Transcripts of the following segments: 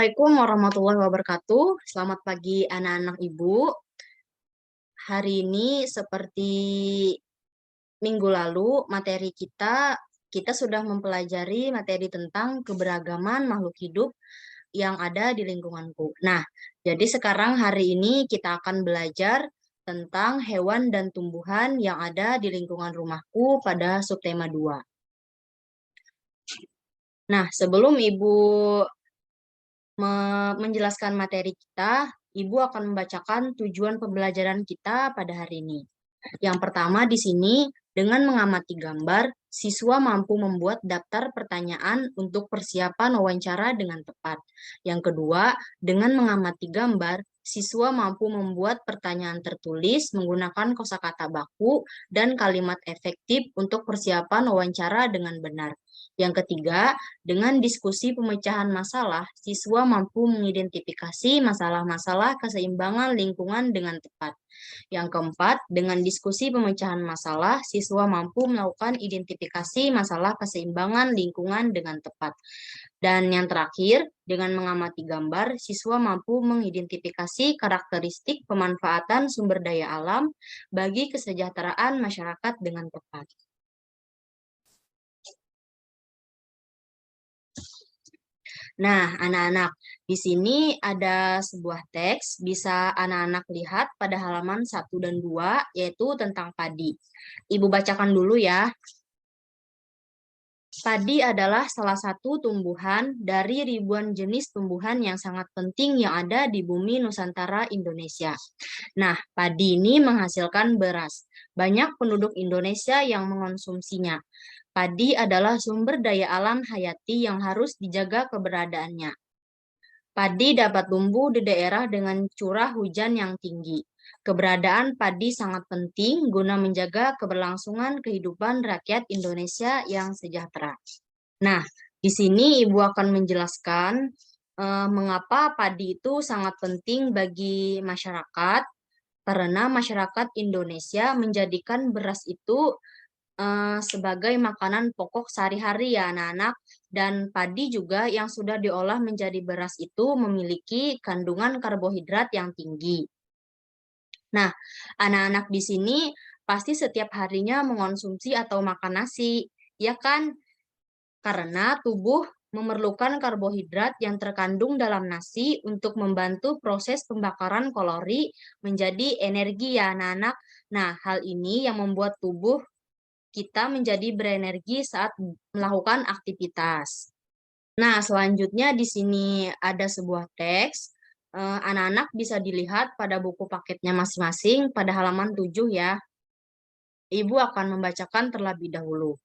Assalamualaikum warahmatullahi wabarakatuh. Selamat pagi anak-anak Ibu. Hari ini seperti minggu lalu materi kita sudah mempelajari materi tentang keberagaman makhluk hidup yang ada di lingkunganku. Nah, jadi sekarang hari ini kita akan belajar tentang hewan dan tumbuhan yang ada di lingkungan rumahku pada subtema 2. Nah, sebelum Ibu menjelaskan materi kita, Ibu akan membacakan tujuan pembelajaran kita pada hari ini. Yang pertama di sini, dengan mengamati gambar, siswa mampu membuat daftar pertanyaan untuk persiapan wawancara dengan tepat. Yang kedua, dengan mengamati gambar, siswa mampu membuat pertanyaan tertulis menggunakan kosakata baku dan kalimat efektif untuk persiapan wawancara dengan benar. Yang ketiga, dengan diskusi pemecahan masalah, siswa mampu mengidentifikasi masalah-masalah keseimbangan lingkungan dengan tepat. Yang keempat, dengan diskusi pemecahan masalah, siswa mampu melakukan identifikasi masalah keseimbangan lingkungan dengan tepat. Dan yang terakhir, dengan mengamati gambar, siswa mampu mengidentifikasi karakteristik pemanfaatan sumber daya alam bagi kesejahteraan masyarakat dengan tepat. Nah, anak-anak, di sini ada sebuah teks, bisa anak-anak lihat pada halaman 1 dan 2, yaitu tentang padi. Ibu bacakan dulu ya. Padi adalah salah satu tumbuhan dari ribuan jenis tumbuhan yang sangat penting yang ada di bumi Nusantara Indonesia. Nah, padi ini menghasilkan beras. Banyak penduduk Indonesia yang mengonsumsinya. Padi adalah sumber daya alam hayati yang harus dijaga keberadaannya. Padi dapat tumbuh di daerah dengan curah hujan yang tinggi. Keberadaan padi sangat penting guna menjaga keberlangsungan kehidupan rakyat Indonesia yang sejahtera. Nah, di sini Ibu akan menjelaskan mengapa padi itu sangat penting bagi masyarakat, karena masyarakat Indonesia menjadikan beras itu sebagai makanan pokok sehari-hari ya anak-anak, dan padi juga yang sudah diolah menjadi beras itu memiliki kandungan karbohidrat yang tinggi. Nah, anak-anak di sini pasti setiap harinya mengonsumsi atau makan nasi, ya kan? Karena tubuh memerlukan karbohidrat yang terkandung dalam nasi untuk membantu proses pembakaran kalori menjadi energi ya anak-anak. Nah, hal ini yang membuat tubuh kita menjadi berenergi saat melakukan aktivitas. Nah, selanjutnya di sini ada sebuah teks. Anak-anak bisa dilihat pada buku paketnya masing-masing pada halaman 7 ya. Ibu akan membacakan terlebih dahulu.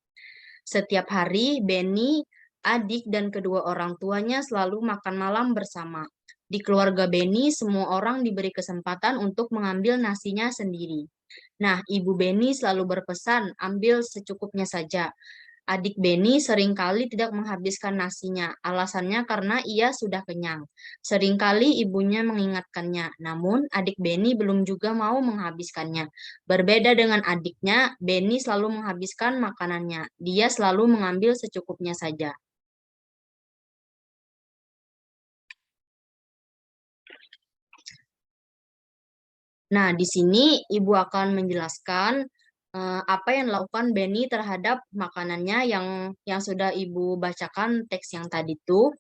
Setiap hari, Benny, adik, dan kedua orang tuanya selalu makan malam bersama. Di keluarga Benny, semua orang diberi kesempatan untuk mengambil nasinya sendiri. Nah, Ibu Benny selalu berpesan, ambil secukupnya saja. Adik Benny seringkali tidak menghabiskan nasinya, alasannya karena ia sudah kenyang. Seringkali ibunya mengingatkannya, namun adik Benny belum juga mau menghabiskannya. Berbeda dengan adiknya, Benny selalu menghabiskan makanannya. Dia selalu mengambil secukupnya saja. Nah, di sini Ibu akan menjelaskan apa yang dilakukan Benny terhadap makanannya yang sudah Ibu bacakan teks yang tadi tuh.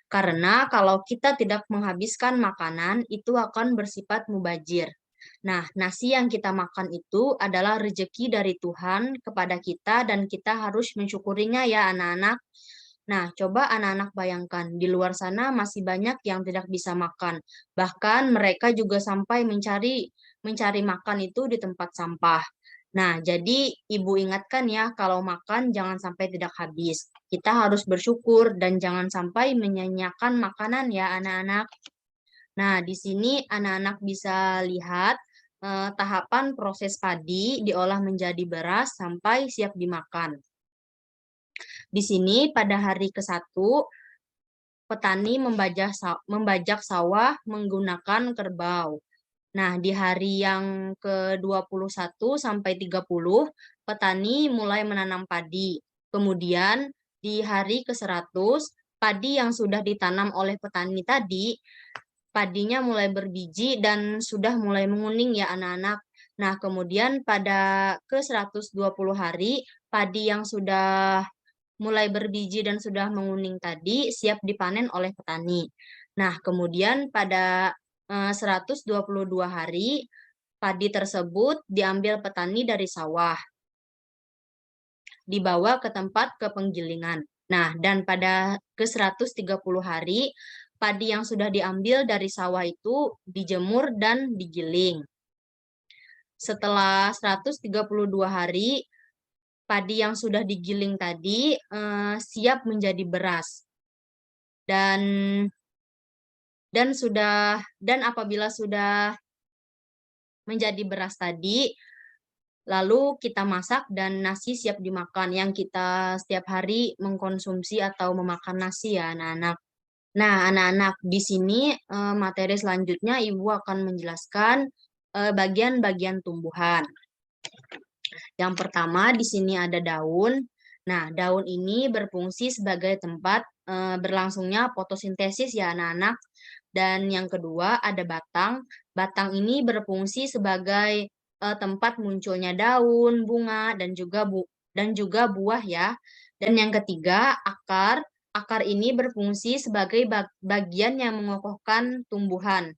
Karena kalau kita tidak menghabiskan makanan, itu akan bersifat mubazir. Nah, nasi yang kita makan itu adalah rezeki dari Tuhan kepada kita dan kita harus mensyukurinya ya anak-anak. Nah, coba anak-anak bayangkan, di luar sana masih banyak yang tidak bisa makan. Bahkan mereka juga sampai mencari makan itu di tempat sampah. Nah, jadi Ibu ingatkan ya, kalau makan jangan sampai tidak habis. Kita harus bersyukur dan jangan sampai menyanyiakan makanan ya anak-anak. Nah, di sini anak-anak bisa lihat tahapan proses padi diolah menjadi beras sampai siap dimakan. Di sini pada hari ke-1, petani membajak sawah menggunakan kerbau. Nah, di hari yang ke-21 sampai 30, petani mulai menanam padi. Kemudian di hari ke-100, padi yang sudah ditanam oleh petani tadi, padinya mulai berbiji dan sudah mulai menguning ya anak-anak. Nah, kemudian pada ke 120 hari, padi yang sudah mulai berbiji dan sudah menguning tadi siap dipanen oleh petani. Nah, kemudian pada 122 hari, padi tersebut diambil petani dari sawah, dibawa ke tempat kepenggilingan. Nah, dan pada ke 130 hari, padi yang sudah diambil dari sawah itu dijemur dan digiling. Setelah 132 hari, padi yang sudah digiling tadi siap menjadi beras. Dan apabila sudah menjadi beras tadi, lalu kita masak dan nasi siap dimakan yang kita setiap hari mengkonsumsi atau memakan nasi ya anak-anak. Nah, anak-anak, di sini materi selanjutnya Ibu akan menjelaskan bagian-bagian tumbuhan. Yang pertama di sini ada daun. Nah, daun ini berfungsi sebagai tempat berlangsungnya fotosintesis ya anak-anak. Dan yang kedua ada batang. Batang ini berfungsi sebagai tempat munculnya daun, bunga, dan juga buah ya. Dan yang ketiga akar. Akar ini berfungsi sebagai bagian yang mengokohkan tumbuhan.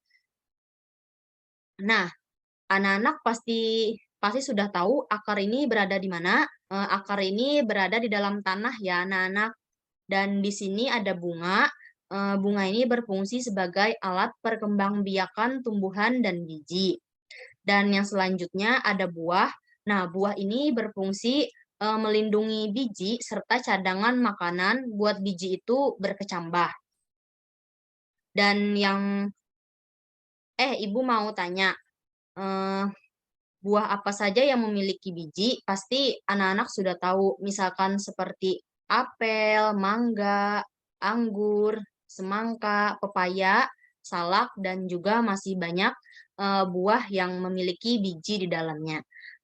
Nah, anak-anak pasti pasti sudah tahu akar ini berada di mana. Akar ini berada di dalam tanah ya anak-anak. Dan di sini ada bunga. Bunga ini berfungsi sebagai alat perkembangbiakan tumbuhan dan biji. Dan yang selanjutnya ada buah. Nah, buah ini berfungsi melindungi biji serta cadangan makanan buat biji itu berkecambah. Dan Ibu mau tanya, buah apa saja yang memiliki biji? Pasti anak-anak sudah tahu, misalkan seperti apel, mangga, anggur, semangka, pepaya, salak, dan juga masih banyak buah yang memiliki biji di dalamnya.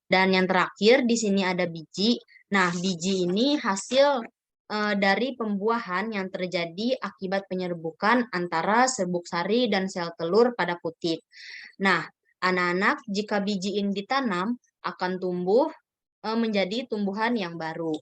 Dan yang terakhir di sini ada biji. Nah, biji ini hasil dari pembuahan yang terjadi akibat penyerbukan antara serbuk sari dan sel telur pada putik. Nah, anak-anak, jika biji ini ditanam, akan tumbuh menjadi tumbuhan yang baru.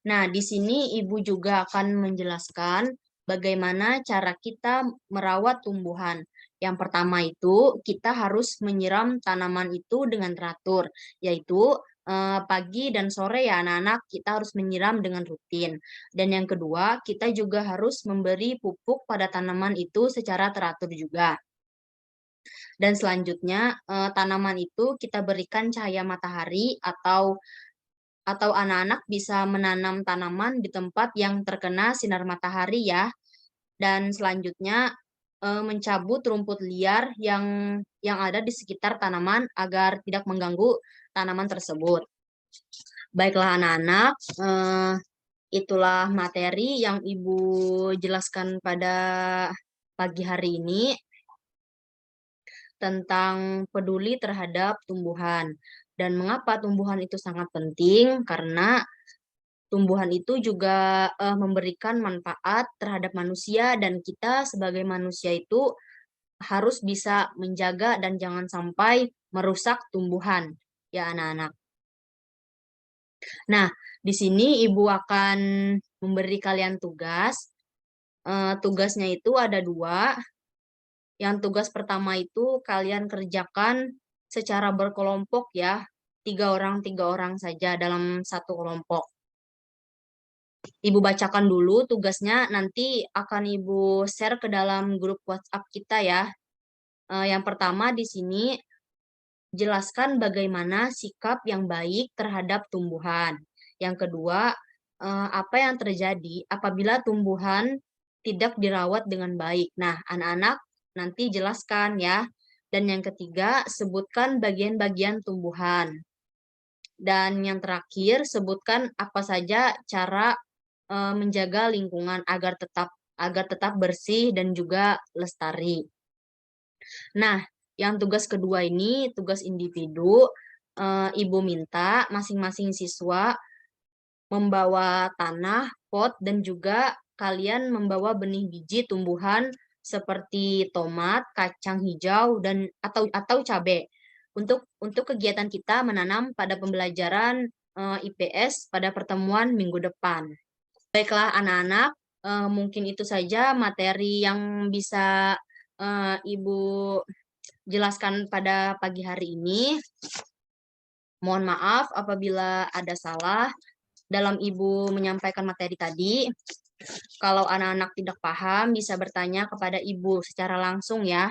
Nah, di sini Ibu juga akan menjelaskan bagaimana cara kita merawat tumbuhan. Yang pertama itu, kita harus menyiram tanaman itu dengan teratur, yaitu pagi dan sore ya anak-anak, kita harus menyiram dengan rutin. Dan yang kedua, kita juga harus memberi pupuk pada tanaman itu secara teratur juga. Dan selanjutnya, tanaman itu kita berikan cahaya matahari atau anak-anak bisa menanam tanaman di tempat yang terkena sinar matahari ya. Dan selanjutnya mencabut rumput liar yang ada di sekitar tanaman agar tidak mengganggu tanaman tersebut. Baiklah anak-anak, itulah materi yang Ibu jelaskan pada pagi hari ini tentang peduli terhadap tumbuhan. Dan mengapa tumbuhan itu sangat penting? Karena tumbuhan itu juga memberikan manfaat terhadap manusia dan kita sebagai manusia itu harus bisa menjaga dan jangan sampai merusak tumbuhan, ya anak-anak. Nah, di sini Ibu akan memberi kalian tugas. Tugasnya itu ada 2. Yang tugas pertama itu kalian kerjakan secara berkelompok ya. 3 orang saja dalam satu kelompok. Ibu bacakan dulu tugasnya, nanti akan Ibu share ke dalam grup WhatsApp kita ya. Yang pertama di sini, jelaskan bagaimana sikap yang baik terhadap tumbuhan. Yang kedua, apa yang terjadi apabila tumbuhan tidak dirawat dengan baik. Nah, anak-anak nanti jelaskan ya. Dan yang ketiga, sebutkan bagian-bagian tumbuhan. Dan yang terakhir, sebutkan apa saja cara menjaga lingkungan agar tetap bersih dan juga lestari. Nah, yang tugas kedua ini tugas individu. Ibu minta masing-masing siswa membawa tanah, pot, dan juga kalian membawa benih biji tumbuhan seperti tomat, kacang hijau, dan atau cabai. Untuk kegiatan kita menanam pada pembelajaran IPS pada pertemuan minggu depan. Baiklah anak-anak, mungkin itu saja materi yang bisa Ibu jelaskan pada pagi hari ini. Mohon maaf apabila ada salah dalam Ibu menyampaikan materi tadi. Kalau anak-anak tidak paham, bisa bertanya kepada Ibu secara langsung ya.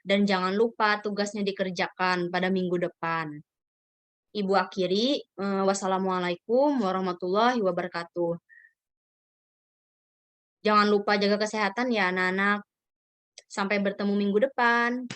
Dan jangan lupa tugasnya dikerjakan pada minggu depan. Ibu akhiri, wassalamualaikum warahmatullahi wabarakatuh. Jangan lupa jaga kesehatan ya anak-anak. Sampai bertemu minggu depan.